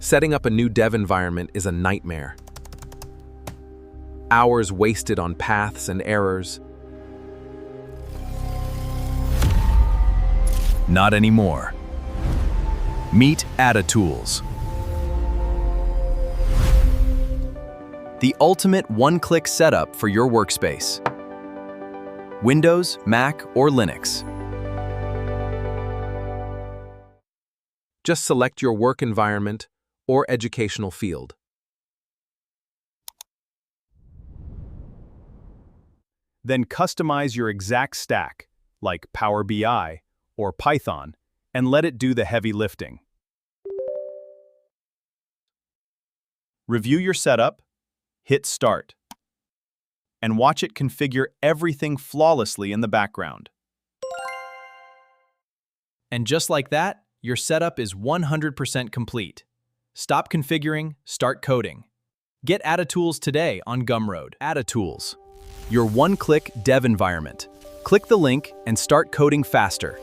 Setting up a new dev environment is a nightmare. Hours wasted on paths and errors. Not anymore. Meet Adatools, the ultimate one-click setup for your workspace. Windows, Mac, or Linux. Just select your work environment or educational field. Then customize your exact stack, like Power BI or Python, and let it do the heavy lifting. Review your setup, hit Start, and watch it configure everything flawlessly in the background. And just like that, your setup is 100% complete. Stop configuring, start coding. Get Adatools today on Gumroad. Adatools, your one-click dev environment. Click the link and start coding faster.